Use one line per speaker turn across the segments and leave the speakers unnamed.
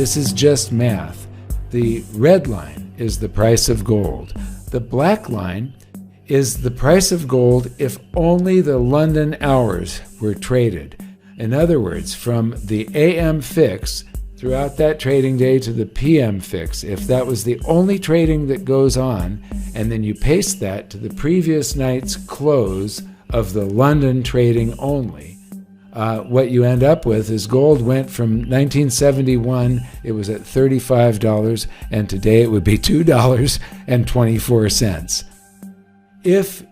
This is just math. The red line is the price of gold. The black line is the price of gold if only the London hours were traded. In other words, from the AM fix throughout that trading day to the PM fix, if that was the only trading that goes on, and then you paste that to the previous night's close of the London trading only, what you end up with is gold went from 1971, it was at $35, and today it would be $2.24. If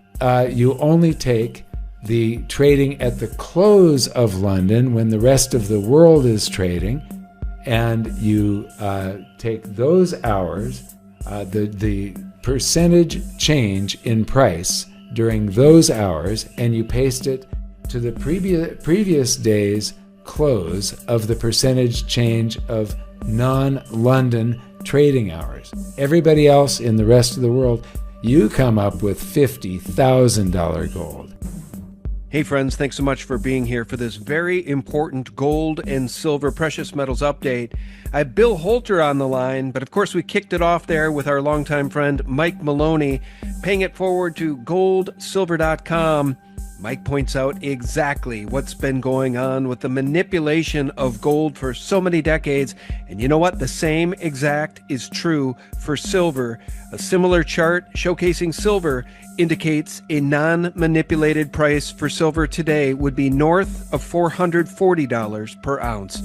you only take the trading at the close of London when the rest of the world is trading, and you take those hours, the percentage change in price during those hours, and you paste it to the previous day's close of the percentage change of non-London trading hours. Everybody else in the rest of the world, you come up with $50,000 gold.
Hey friends, thanks so much for being here for this very important gold and silver precious metals update. I have Bill Holter on the line, but of course we kicked it off there with our longtime friend Mike Maloney, paying it forward to goldsilver.com. Mike points out exactly what's been going on with the manipulation of gold for so many decades. And you know what? The same exact is true for silver. A similar chart showcasing silver indicates a non-manipulated price for silver today would be north of $440 per ounce.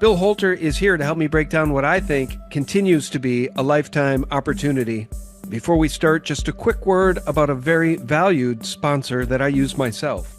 Bill Holter is here to help me break down what I think continues to be a lifetime opportunity. Before we start, just a quick word about a very valued sponsor that I use myself.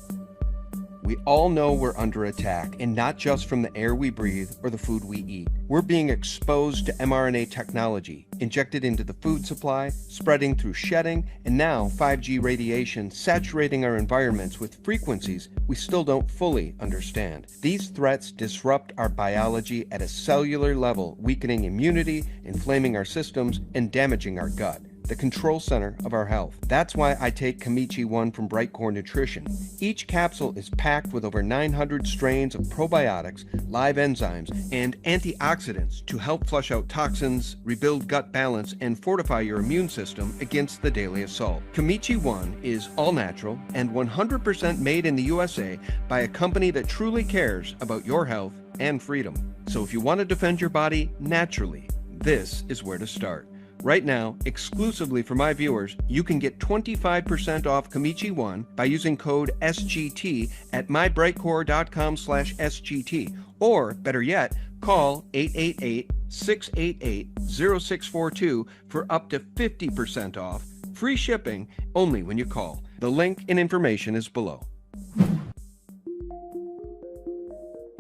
We all know we're under attack, and not just from the air we breathe or the food we eat. We're being exposed to mRNA technology, injected into the food supply, spreading through shedding, and now 5G radiation saturating our environments with frequencies we still don't fully understand. These threats disrupt our biology at a cellular level, weakening immunity, inflaming our systems, and damaging our gut, the control center of our health. That's why I take Kamichi 1 from Brightcore Nutrition. Each capsule is packed with over 900 strains of probiotics, live enzymes, and antioxidants to help flush out toxins, rebuild gut balance, and fortify your immune system against the daily assault. Kamichi 1 is all natural and 100% made in the USA by a company that truly cares about your health and freedom. So if you want to defend your body naturally, this is where to start. Right now, exclusively for my viewers, you can get 25% off Kamichi 1 by using code SGT at mybrightcore.com/SGT. Or, better yet, call 888-688-0642 for up to 50% off. Free shipping only when you call. The link and information is below.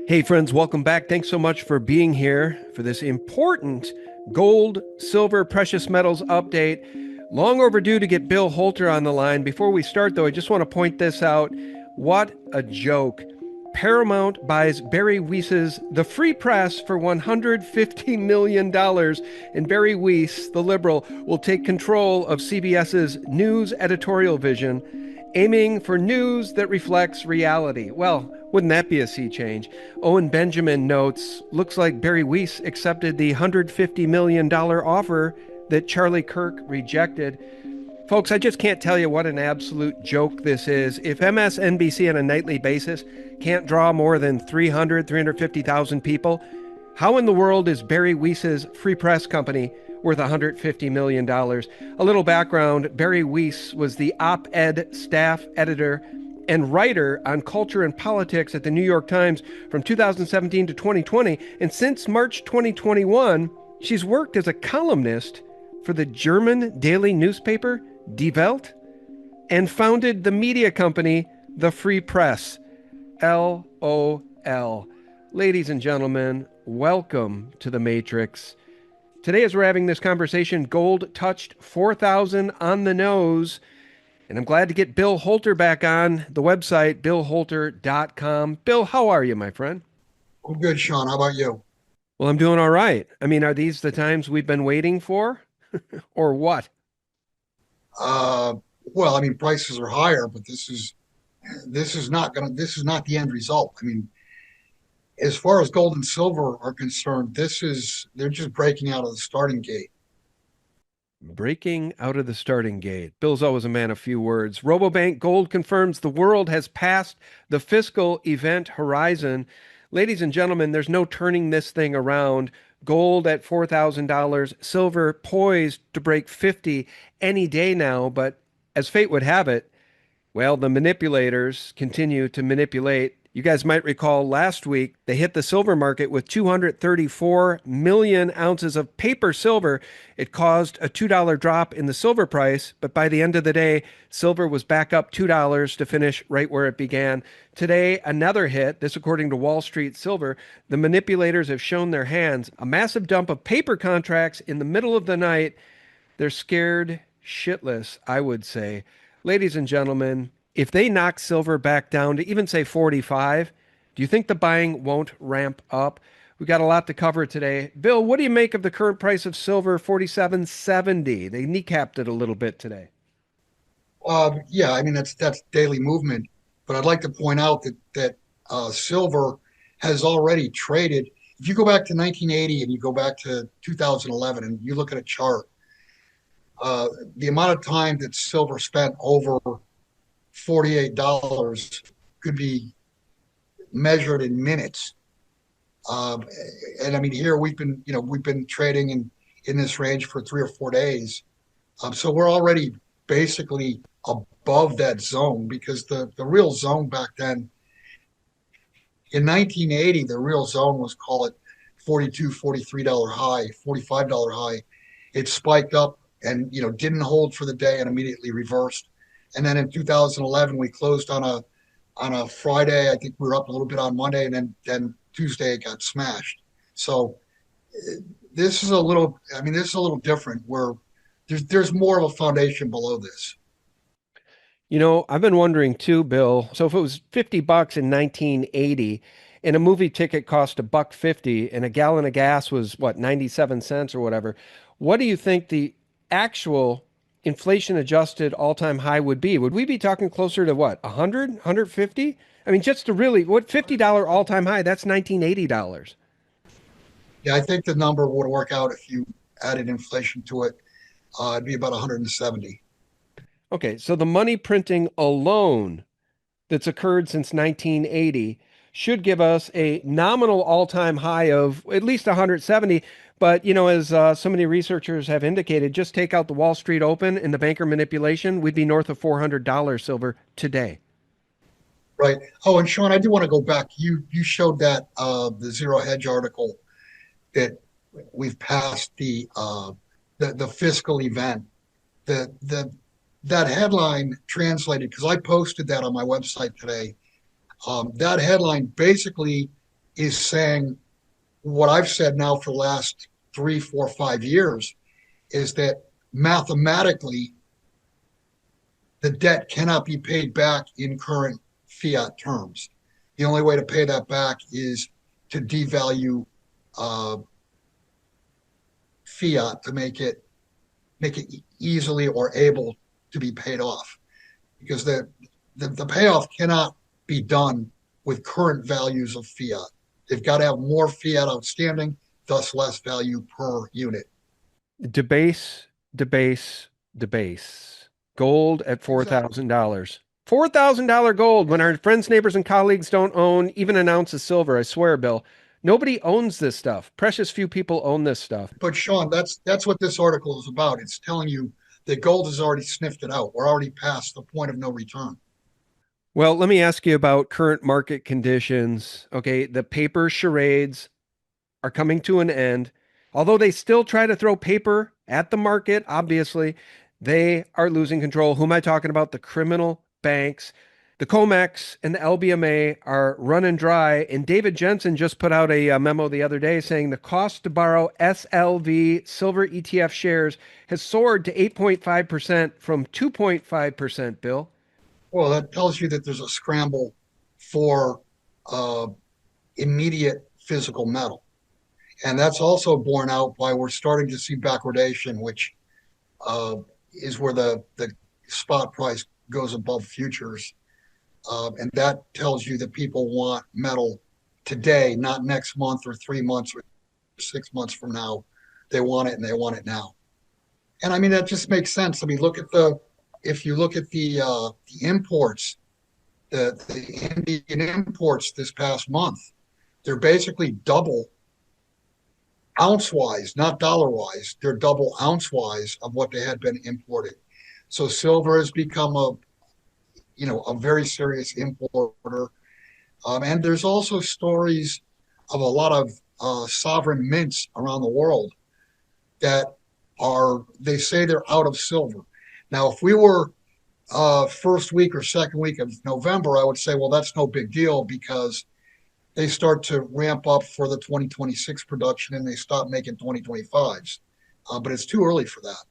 Hey friends, welcome back. Thanks so much for being here for this important gold, silver, precious metals update. Long overdue to get Bill Holter on the line. Before we start, though, I just want to point this out. What a joke. Paramount buys Barry Weiss's The Free Press for $150 million, and Barry Weiss, the liberal, will take control of CBS's news editorial vision, aiming for news that reflects reality. Well, wouldn't that be a sea change? Owen Benjamin notes, looks like Barry Weiss accepted the $150 million offer that Charlie Kirk rejected. Folks, I just can't tell you what an absolute joke this is. If MSNBC on a nightly basis can't draw more than 350,000 people, how in the world is Barry Weiss's Free Press Company worth $150 million? A little background, Barry Weiss was the op-ed staff editor and writer on culture and politics at the New York Times from 2017 to 2020. And since March 2021, she's worked as a columnist for the German daily newspaper Die Welt and founded the media company The Free Press. LOL. Ladies and gentlemen, welcome to the Matrix. Today, as we're having this conversation, gold touched 4,000 on the nose. And I'm glad to get Bill Holter back on the website, billholter.com. Bill, how are you, my friend?
I'm good, Sean. How about you?
Well, I'm doing all right. I mean, are these the times we've been waiting for or what?
Well, I mean, prices are higher, but this is not the end result. I mean, as far as gold and silver are concerned, they're just breaking out of the starting gate.
Breaking out of the starting gate. Bill's always a man of few words. Robobank Gold confirms the world has passed the fiscal event horizon. Ladies and gentlemen, there's no turning this thing around. Gold at $4,000, silver poised to break 50 any day now, but as fate would have it, well, the manipulators continue to manipulate. You guys might recall last week they hit the silver market with 234 million ounces of paper silver. It caused a $2 drop in the silver price, but by the end of the day, silver was back up $2 to finish right where it began. Today, another hit, this according to Wall Street Silver. The manipulators have shown their hands. A massive dump of paper contracts in the middle of the night. They're scared shitless, I would say. Ladies and gentlemen, if they knock silver back down to even say 45, do you think the buying won't ramp up? We got a lot to cover today. Bill, what do you make of the current price of silver, 47.70? They kneecapped it a little bit today.
Yeah, I mean that's daily movement, but I'd like to point out that silver has already traded. If you go back to 1980 and you go back to 2011 and you look at a chart, the amount of time that silver spent over $48 could be measured in minutes. And I mean, here we've been trading in this range for 3 or 4 days. So we're already basically above that zone because the real zone back then in 1980, the real zone was, call it $42, $43 high, $45 high. It spiked up and didn't hold for the day and immediately reversed. And then in 2011, we closed on a Friday. I think we were up a little bit on Monday, and then Tuesday it got smashed. So this is a little, I mean, this is a little different where there's more of a foundation below this.
I've been wondering too, Bill. So if it was $50 in 1980 and a movie ticket cost $1.50 and a gallon of gas was what, 97 cents or whatever, what do you think the actual inflation adjusted all-time high would be? Would we be talking closer to what, 100, 150? I mean, just to really, what $50 all-time high, that's $1980.
Yeah, I think the number would work out if you added inflation to it. It'd be about 170.
Okay, so the money printing alone that's occurred since 1980 should give us a nominal all-time high of at least 170. But, as so many researchers have indicated, just take out the Wall Street Open and the banker manipulation, we'd be north of $400 silver today.
Right. Oh, and Sean, I do want to go back. You showed that the Zero Hedge article that we've passed the fiscal event. The that headline translated, because I posted that on my website today. That headline basically is saying what I've said now for the last 3, 4, 5 years is that mathematically the debt cannot be paid back in current fiat terms. The only way to pay that back is to devalue fiat to make it easily or able to be paid off, because the payoff cannot be done with current values of fiat. They've got to have more fiat outstanding, thus less value per unit.
Debase, debase, debase. Gold at $4,000. $4,000 gold when our friends, neighbors, and colleagues don't own even an ounce of silver. I swear, Bill. Nobody owns this stuff. Precious few people own this stuff.
But Sean, that's what this article is about. It's telling you that gold has already sniffed it out. We're already past the point of no return.
Well, let me ask you about current market conditions. Okay, the paper charades are coming to an end. Although they still try to throw paper at the market, obviously, they are losing control. Who am I talking about? The criminal banks. The COMEX and the LBMA are running dry. And David Jensen just put out a memo the other day saying the cost to borrow SLV silver ETF shares has soared to 8.5% from 2.5%, Bill.
Well, that tells you that there's a scramble for immediate physical metal. And that's also borne out by we're starting to see backwardation, which is where the spot price goes above futures. And that tells you that people want metal today, not next month or 3 months or 6 months from now. They want it and they want it now. And I mean, that just makes sense. I mean, if you look at the imports, the Indian imports this past month, they're basically double ounce wise, not dollar wise. They're double ounce wise of what they had been importing. So silver has become a very serious importer. And there's also stories of a lot of sovereign mints around the world that they say they're out of silver. Now, if we were first week or second week of November, I would say, well, that's no big deal because they start to ramp up for the 2026 production and they stop making 2025s. But it's too early for that.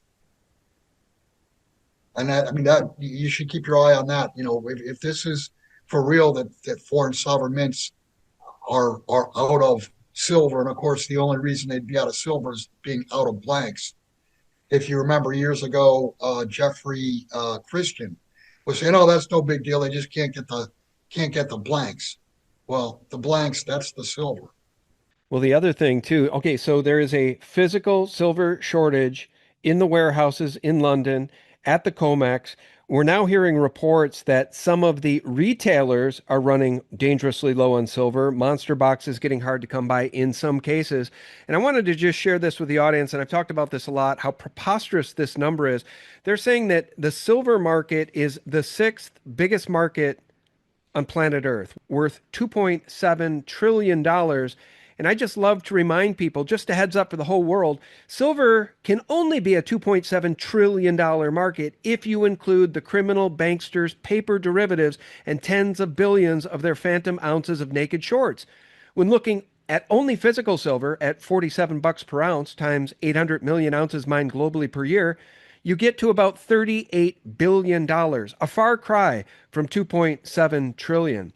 And that you should keep your eye on that. If this is for real, that foreign sovereign mints are out of silver, and of course the only reason they'd be out of silver is being out of blanks. If you remember years ago, Jeffrey Christian was saying, "Oh, that's no big deal. They just can't get the blanks." Well, the blanks, that's the silver.
Well, the other thing too, okay, so there is a physical silver shortage in the warehouses in London at the COMEX. We're now hearing reports that some of the retailers are running dangerously low on silver. Monster boxes getting hard to come by in some cases. And I wanted to just share this with the audience, and I've talked about this a lot, how preposterous this number is. They're saying that the silver market is the sixth biggest market on planet Earth, worth $2.7 trillion. And I just love to remind people, just a heads up for the whole world, silver can only be a $2.7 trillion market if you include the criminal banksters' paper derivatives and tens of billions of their phantom ounces of naked shorts. When looking at only physical silver at $47 per ounce times 800 million ounces mined globally per year, you get to about $38 billion, a far cry from 2.7 trillion.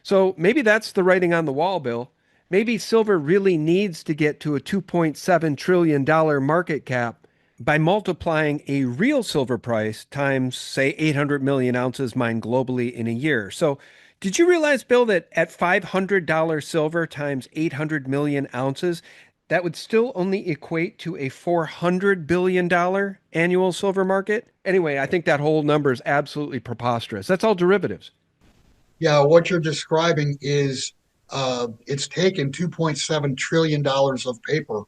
So maybe that's the writing on the wall, Bill. Maybe silver really needs to get to a $2.7 trillion market cap by multiplying a real silver price times, say, 800 million ounces mined globally in a year. So did you realize, Bill, that at $500 silver times 800 million ounces, that would still only equate to a $400 billion annual silver market? Anyway, I think that whole number is absolutely preposterous. That's all derivatives.
Yeah, what you're describing is it's taken $2.7 trillion of paper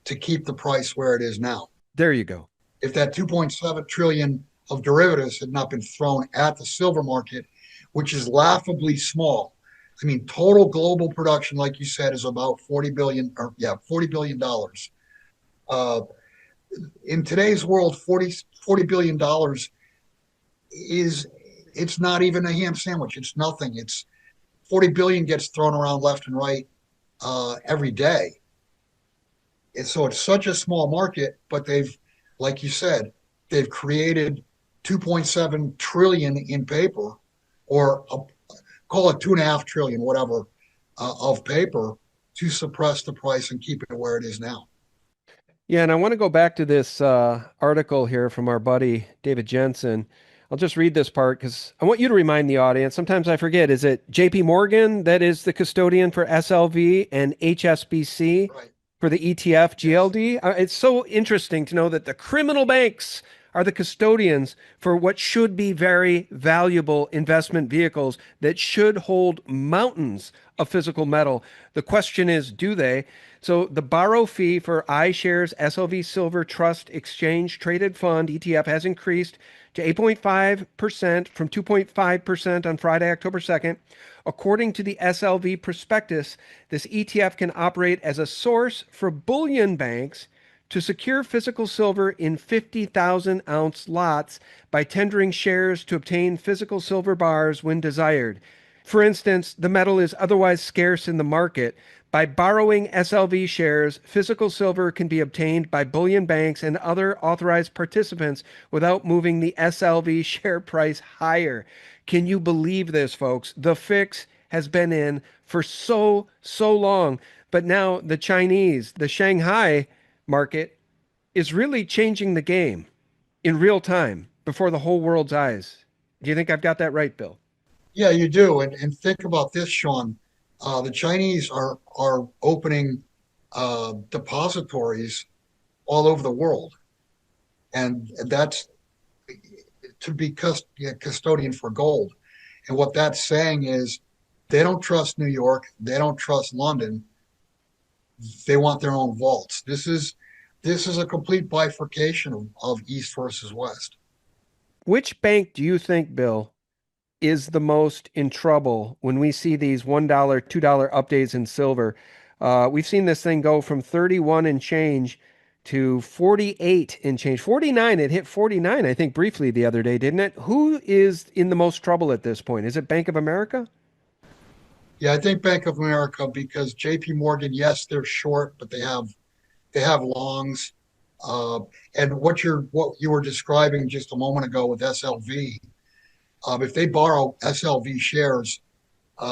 to keep the price where it is now.
There you go.
If that 2.7 trillion of derivatives had not been thrown at the silver market, which is laughably small. I mean, total global production, like you said, is about $40 billion. In today's world, $40 billion it's not even a ham sandwich. It's nothing. It's 40 billion gets thrown around left and right every day. And so it's such a small market, but like you said, they've created 2.7 trillion in paper, or call it 2.5 trillion, whatever, of paper to suppress the price and keep it where it is now.
Yeah, and I want to go back to this article here from our buddy David Jensen. I'll just read this part because I want you to remind the audience. Sometimes I forget. Is it JP Morgan that is the custodian for SLV and HSBC
Right.
for the ETF GLD? It's so interesting to know that the criminal banks are the custodians for what should be very valuable investment vehicles that should hold mountains of physical metal. The question is, do they? So the borrow fee for iShares SLV Silver Trust Exchange Traded Fund ETF has increased to 8.5% from 2.5% on Friday, October 2nd. According to the SLV prospectus, this ETF can operate as a source for bullion banks to secure physical silver in 50,000 ounce lots by tendering shares to obtain physical silver bars when desired. For instance, the metal is otherwise scarce in the market. By borrowing SLV shares, physical silver can be obtained by bullion banks and other authorized participants without moving the SLV share price higher. Can you believe this, folks? The fix has been in for so long, but now the Chinese, the Shanghai market is really changing the game in real time before the whole world's eyes. Do you think I've got that right, Bill?
Yeah, you do. And think about this, Sean. The Chinese are opening depositories all over the world, and that's to be custodian for gold. And what that's saying is they don't trust New York, they don't trust London. They want their own vaults. This is a complete bifurcation of East versus West.
Which bank do you think, Bill, is the most in trouble when we see these $1, $2 updates in silver? We've seen this thing go from 31 and change to 48 and change. 49, it hit 49, I think, briefly the other day, didn't it? Who is in the most trouble at this point? Is it Bank of America?
Yeah, I think Bank of America because JP Morgan, yes, they're short, but they have longs. Uh, and what you were describing just a moment ago with SLV, if they borrow SLV shares,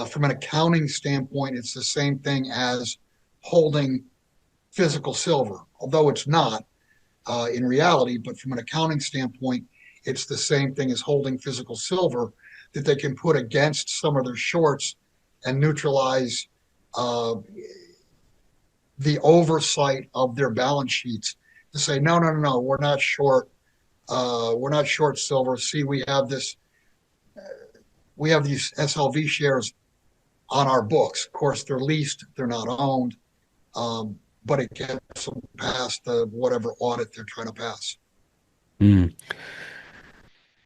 from an accounting standpoint, it's the same thing as holding physical silver, although it's not in reality. But from an accounting standpoint, it's the same thing as holding physical silver that they can put against some of their shorts and neutralize uh, the oversight of their balance sheets to say, no, no, no, no, we're not short. We're not short silver. See, we have these SLV shares on our books. Of course, they're leased, they're not owned, but it gets them past the whatever audit they're trying to pass.
Mm.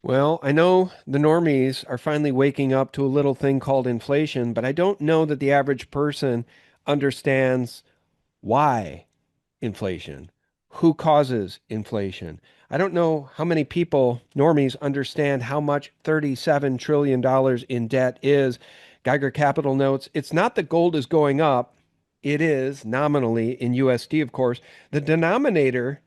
Well, I know the normies are finally waking up to a little thing called inflation, but I don't know that the average person understands why inflation, who causes inflation. I don't know how many people, normies, understand how much $37 trillion in debt is. Geiger Capital notes it's not that gold is going up, it is nominally in USD, of course. The denominator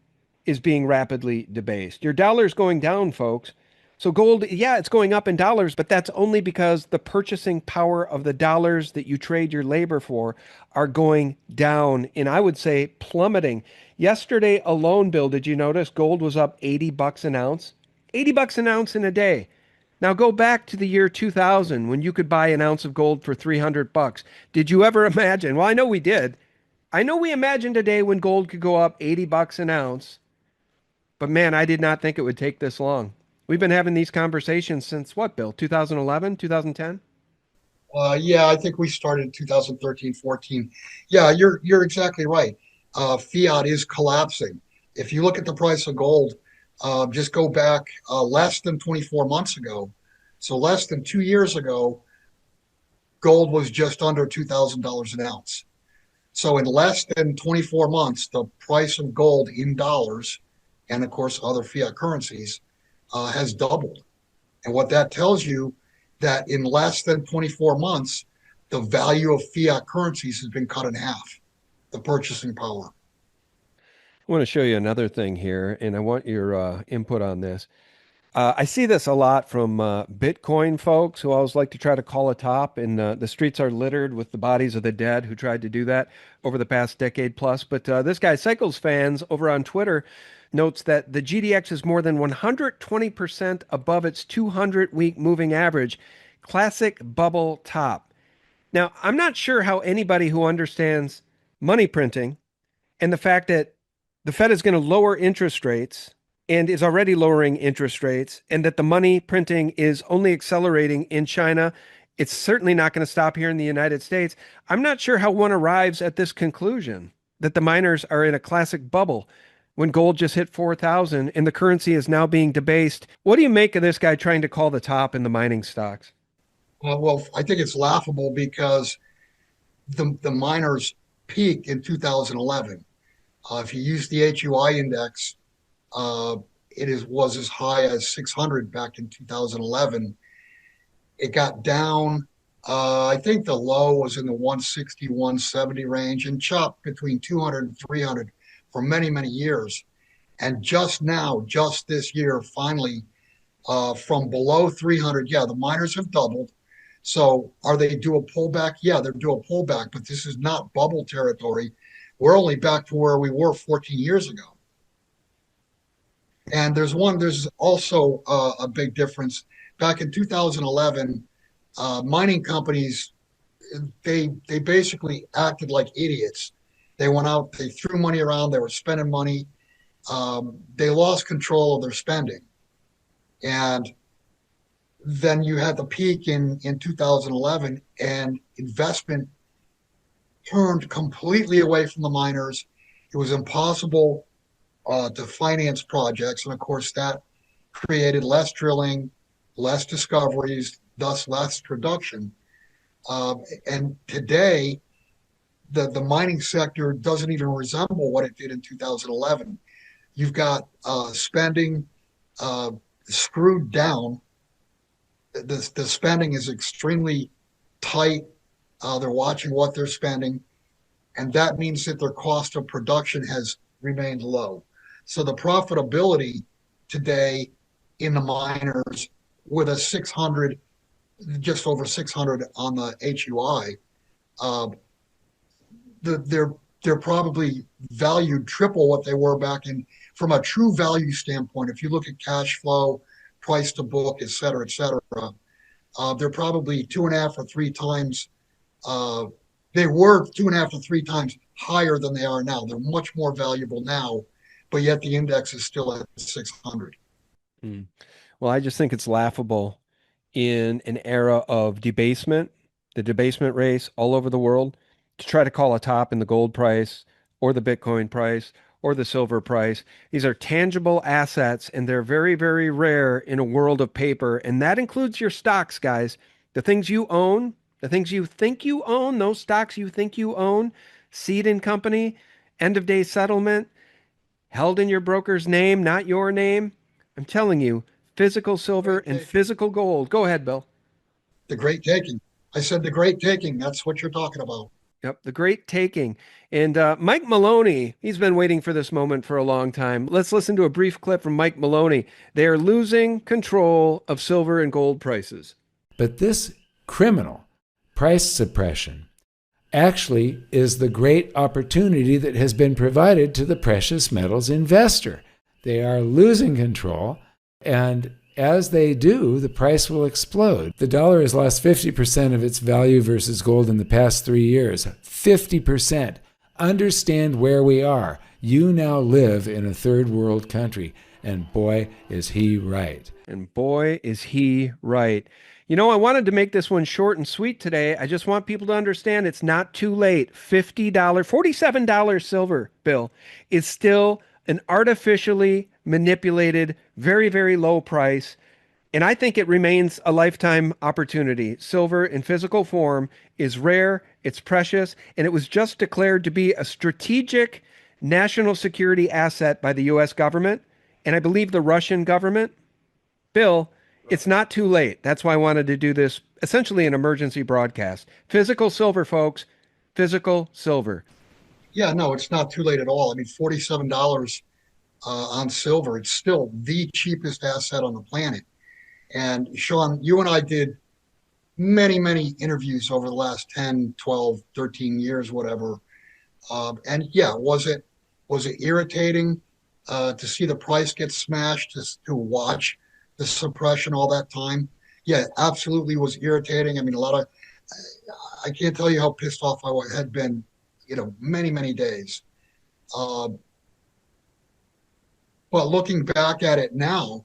is being rapidly debased. Your dollar is going down, folks. So gold, yeah, it's going up in dollars, but that's only because the purchasing power of the dollars that you trade your labor for are going down, and I would say plummeting. Yesterday alone, Bill, did you notice gold was up 80 bucks an ounce? 80 bucks an ounce in a day. Now go back to the year 2000 when you could buy an ounce of gold for 300 bucks. Did you ever imagine? Well, I know we did. I know we imagined a day when gold could go up 80 bucks an ounce, but man, I did not think it would take this long. We've been having these conversations since what, Bill? 2011, 2010?
Yeah, I think we started in 2013, 14. Yeah, you're exactly right. Fiat is collapsing. If you look at the price of gold, just go back less than 24 months ago. So less than 2 years ago, gold was just under $2,000 an ounce. So in less than 24 months, the price of gold in dollars, and of course other fiat currencies, has doubled. And what that tells you that in less than 24 months, the value of fiat currencies has been cut in half, the purchasing power.
I want to show you another thing here, and I want your input on this. I see this a lot from Bitcoin folks who always like to try to call a top, and the streets are littered with the bodies of the dead who tried to do that over the past decade plus. But this guy, Cycles Fans, over on Twitter, notes that the GDX is more than 120% above its 200-week moving average. Classic bubble top. Now, I'm not sure how anybody who understands money printing and the fact that the Fed is going to lower interest rates and is already lowering interest rates, and that the money printing is only accelerating in China. It's certainly not going to stop here in the United States. I'm not sure how one arrives at this conclusion that the miners are in a classic bubble when gold just hit 4,000 and the currency is now being debased. What do you make of this guy trying to call the top in the mining stocks?
Well, I think it's laughable because the miners peaked in 2011. If you use the HUI index, uh, was as high as 600 back in 2011. It got down. I think the low was in the 160, 170 range and chopped between 200 and 300 for many, many years. And just now, just this year, finally, from below 300, yeah, the miners have doubled. So are they due a pullback? Yeah, they're due a pullback, but this is not bubble territory. We're only back to where we were 14 years ago. And there's also a big difference. Back in 2011, mining companies they basically acted like idiots. They went out, they threw money around, they were spending money. They lost control of their spending. And then you had the peak in 2011, and investment turned completely away from the miners. It was impossible to finance projects. And of course, that created less drilling, less discoveries, thus less production. And today, the mining sector doesn't even resemble what it did in 2011. You've got spending screwed down. The spending is extremely tight. They're watching what they're spending, and that means that their cost of production has remained low. So the profitability today in the miners with a 600, just over 600 on the HUI, uh, they're probably valued triple what they were back in from a true value standpoint. If you look at cash flow, price to book, et cetera, they're probably 2.5 or 3 times. Uh, they were 2.5 to 3 times higher than they are now. They're much more valuable now, but yet the index is still at 600.
Hmm. Well, I just think it's laughable in an era of debasement, the debasement race all over the world, to try to call a top in the gold price or the Bitcoin price or the silver price. These are tangible assets, and they're very, very rare in a world of paper. And that includes your stocks, guys. The things you own, the things you think you own, those stocks you think you own, seed and company, end of day settlement, held in your broker's name, not your name. I'm telling you, physical silver
Great
and
taking.
physical gold. Go ahead, Bill.
The great taking. I said the great taking. That's what you're talking about.
Yep, the great taking. And Mike Maloney, he's been waiting for this moment for a long time. Let's listen to a brief clip from Mike Maloney. They are losing control of silver and gold prices.
But this criminal price suppression actually is the great opportunity that has been provided to the precious metals investor. They are losing control, and as they do, the price will explode. The dollar has lost 50% of its value versus gold in the past 3 years. 50%. Understand where we are. You now live in a third world country, and boy, is he right.
And boy, is he right. You know, I wanted to make this one short and sweet today. I just want people to understand it's not too late. $50, $47 silver, Bill, is still an artificially manipulated, very, very low price. And I think it remains a lifetime opportunity. Silver in physical form is rare, it's precious, and it was just declared to be a strategic national security asset by the U.S. government, and I believe the Russian government. Bill, it's not too late. That's why I wanted to do this, essentially an emergency broadcast. Physical silver, folks. Physical silver.
Yeah, no, it's not too late at all. I mean, $47 on silver, it's still the cheapest asset on the planet. And Sean, you and I did many, many interviews over the last 10, 12, 13 years, whatever. And yeah, was it irritating to see the price get smashed, to watch the suppression all that time? Yeah, it absolutely was irritating. I mean, I can't tell you how pissed off I had been, many, many days. Uh, but looking back at it now,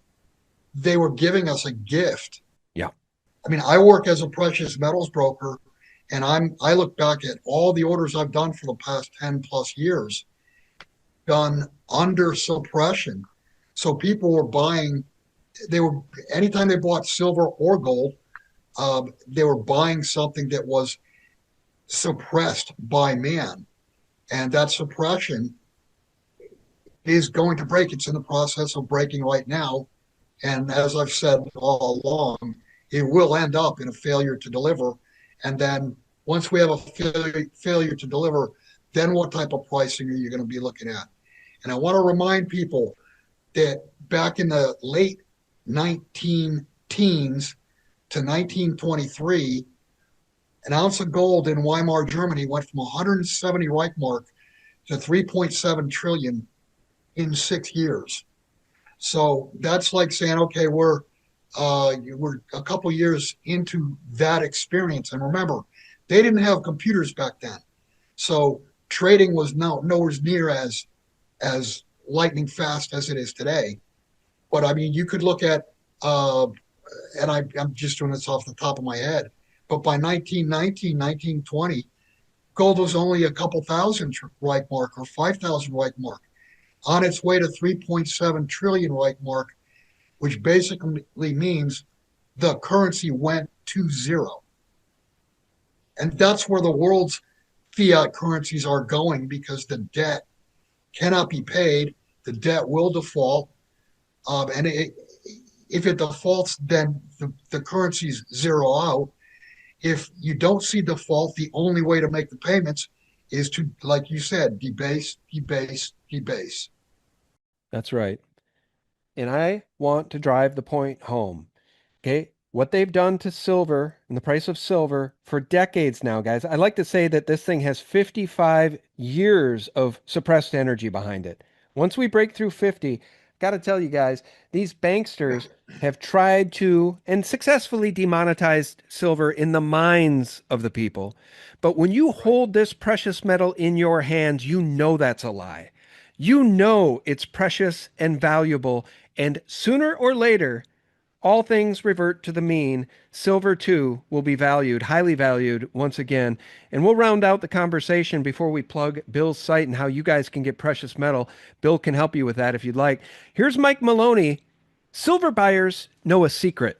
they were giving us a gift.
Yeah.
I mean, I work as a precious metals broker, and I look back at all the orders I've done for the past 10 plus years, done under suppression. So people were buying, anytime they bought silver or gold, they were buying something that was suppressed by man. And that suppression is going to break. It's in the process of breaking right now. And as I've said all along, it will end up in a failure to deliver. And then once we have a failure to deliver, then what type of pricing are you going to be looking at? And I want to remind people that back in the late 19 teens to 1923, an ounce of gold in Weimar, Germany went from 170 Reichmark to 3.7 trillion in 6 years. So that's like saying, okay, we're a couple years into that experience. And remember, They didn't have computers back then. So trading was nowhere near as lightning fast as it is today. But I mean, you could look at, and I'm just doing this off the top of my head, but by 1919, 1920, gold was only a couple thousand Reich mark or 5,000 Reich mark on its way to 3.7 trillion Reich mark, which basically means the currency went to zero. And that's where the world's fiat currencies are going because the debt cannot be paid. The debt will default. If it defaults, then the currencies zero out. If you don't see default, the only way to make the payments is to, like you said, debase, debase, debase.
That's right. And I want to drive the point home. Okay. What they've done to silver and the price of silver for decades now, guys. I like to say that this thing has 55 years of suppressed energy behind it. Once we break through 50, got to tell you guys, these banksters have tried to and successfully demonetized silver in the minds of the people. But when you hold this precious metal in your hands, you know that's a lie. You know it's precious and valuable, and sooner or later, all things revert to the mean. Silver, too, will be valued, highly valued once again. And we'll round out the conversation before we plug Bill's site and how you guys can get precious metal. Bill can help you with that if you'd like. Here's Mike Maloney. Silver buyers know a secret.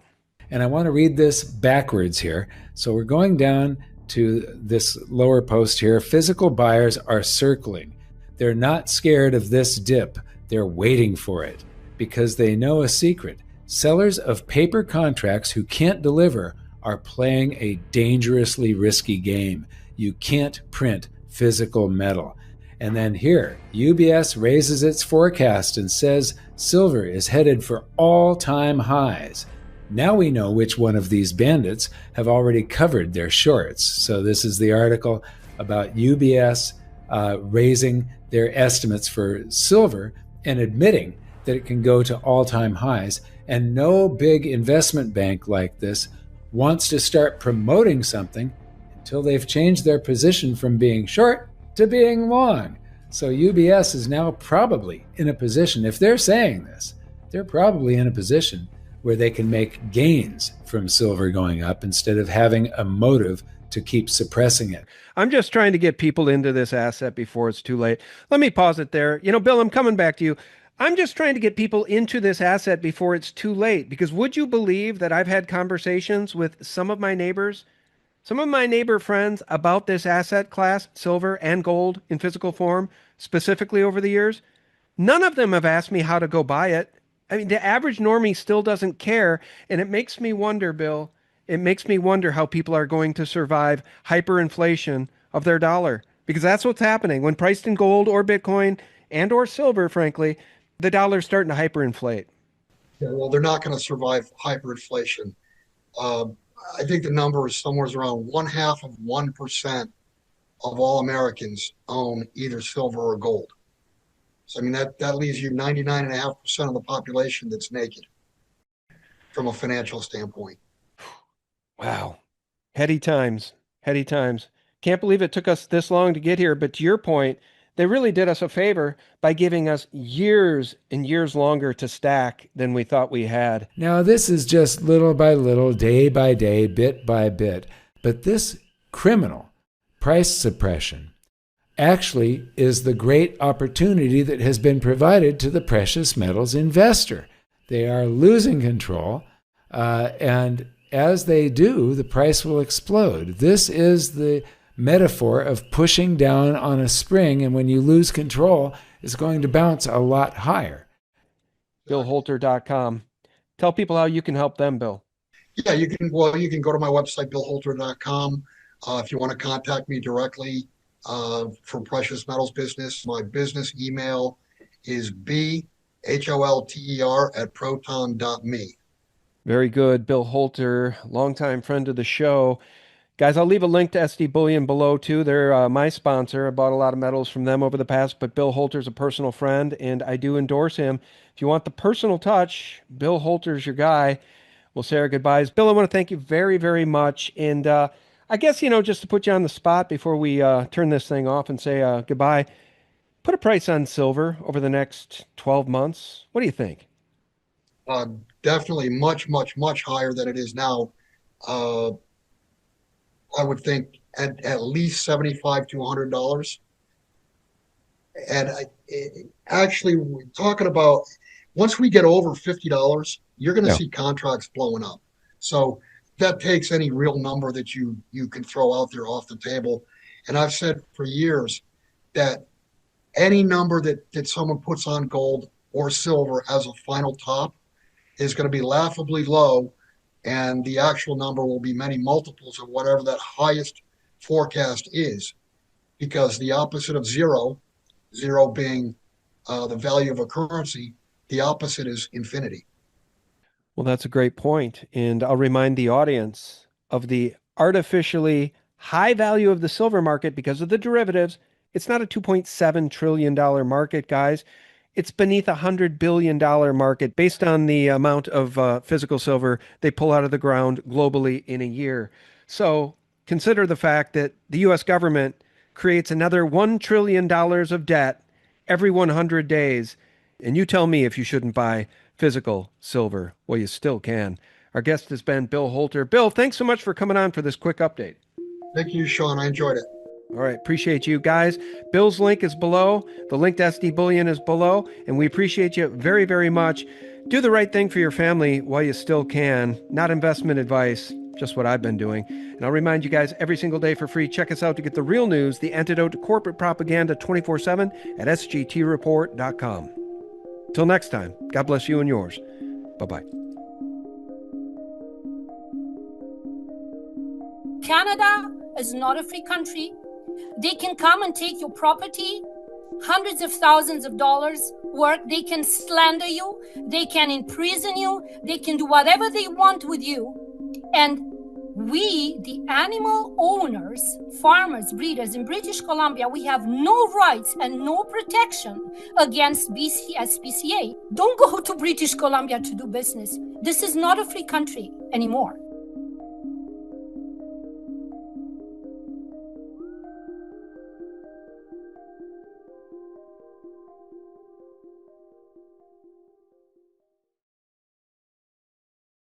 And I want to read this backwards here. So we're going down to this lower post here. Physical buyers are circling. They're not scared of this dip. They're waiting for it because they know a secret. Sellers of paper contracts who can't deliver are playing a dangerously risky game. You can't print physical metal. And then here, UBS raises its forecast and says silver is headed for all-time highs. Now we know which one of these bandits have already covered their shorts. So this is the article about UBS raising their estimates for silver and admitting that it can go to all-time highs. And no big investment bank like this wants to start promoting something until they've changed their position from being short to being long. So UBS is now probably in a position, if they're saying this, they're probably in a position where they can make gains from silver going up instead of having a motive to keep suppressing it.
I'm just trying to get people into this asset before it's too late. Let me pause it there. Bill, I'm coming back to you. I'm just trying to get people into this asset before it's too late, because would you believe that I've had conversations with some of my neighbor friends about this asset class, silver and gold in physical form, specifically over the years? None of them have asked me how to go buy it. I mean, the average normie still doesn't care. And it makes me wonder, Bill, it makes me wonder how people are going to survive hyperinflation of their dollar, because that's what's happening when priced in gold or Bitcoin and or silver, frankly. The dollar's starting to hyperinflate.
Yeah, well, they're not going to survive hyperinflation. I think the number is somewhere around 0.5% of all Americans own either silver or gold. So, I mean, that leaves you 99.5% of the population that's naked from a financial standpoint.
Wow. Heady times. Heady times. Can't believe it took us this long to get here. But to your point, they really did us a favor by giving us years and years longer to stack than we thought we had.
Now, this is just little by little, day by day, bit by bit. But this criminal price suppression actually is the great opportunity that has been provided to the precious metals investor. They are losing control, and as they do, the price will explode. This is the metaphor of pushing down on a spring, and when you lose control, it's going to bounce a lot higher.
BillHolter.com. Tell people how you can help them, Bill.
Yeah, you can go to my website, BillHolter.com. If you want to contact me directly for precious metals business, my business email is bholter@proton.me.
Very good. Bill Holter, longtime friend of the show. Guys, I'll leave a link to SD Bullion below, too. They're my sponsor. I bought a lot of metals from them over the past, but Bill Holter's a personal friend, and I do endorse him. If you want the personal touch, Bill Holter's your guy. We'll say our goodbyes. Bill, I want to thank you very, very much. And I guess, just to put you on the spot before we turn this thing off and say goodbye, put a price on silver over the next 12 months. What do you think?
Uh, Definitely much, much, much higher than it is now. Uh, I would think at least 75 to $100. And actually, we're talking about once we get over $50, you're going to
Yeah.
see contracts blowing up. So that takes any real number that you can throw out there off the table. And I've said for years that any number that someone puts on gold or silver as a final top is going to be laughably low, and the actual number will be many multiples of whatever that highest forecast is, because the opposite of zero being the value of a currency, the opposite is infinity.
Well, that's a great point. And I'll remind the audience of the artificially high value of the silver market because of the derivatives. It's not a $2.7 trillion market, guys. It's beneath a $100 billion market based on the amount of physical silver they pull out of the ground globally in a year. So consider the fact that the U.S. government creates another $1 trillion of debt every 100 days. And you tell me if you shouldn't buy physical silver. Well, you still can. Our guest has been Bill Holter. Bill, thanks so much for coming on for this quick update.
Thank you, Sean. I enjoyed it.
All right, appreciate you guys. Bill's link is below. The link to SD Bullion is below, and we appreciate you very, very much. Do the right thing for your family while you still can. Not investment advice, just what I've been doing. And I'll remind you guys every single day for free, check us out to get the real news, the antidote to corporate propaganda 24/7 at sgtreport.com. Till next time, God bless you and yours. Bye-bye.
Canada is not a free country. They can come and take your property, hundreds of thousands of dollars worth. They can slander you. They can imprison you. They can do whatever they want with you. And we, the animal owners, farmers, breeders in British Columbia, we have no rights and no protection against SPCA. Don't go to British Columbia to do business. This is not a free country anymore.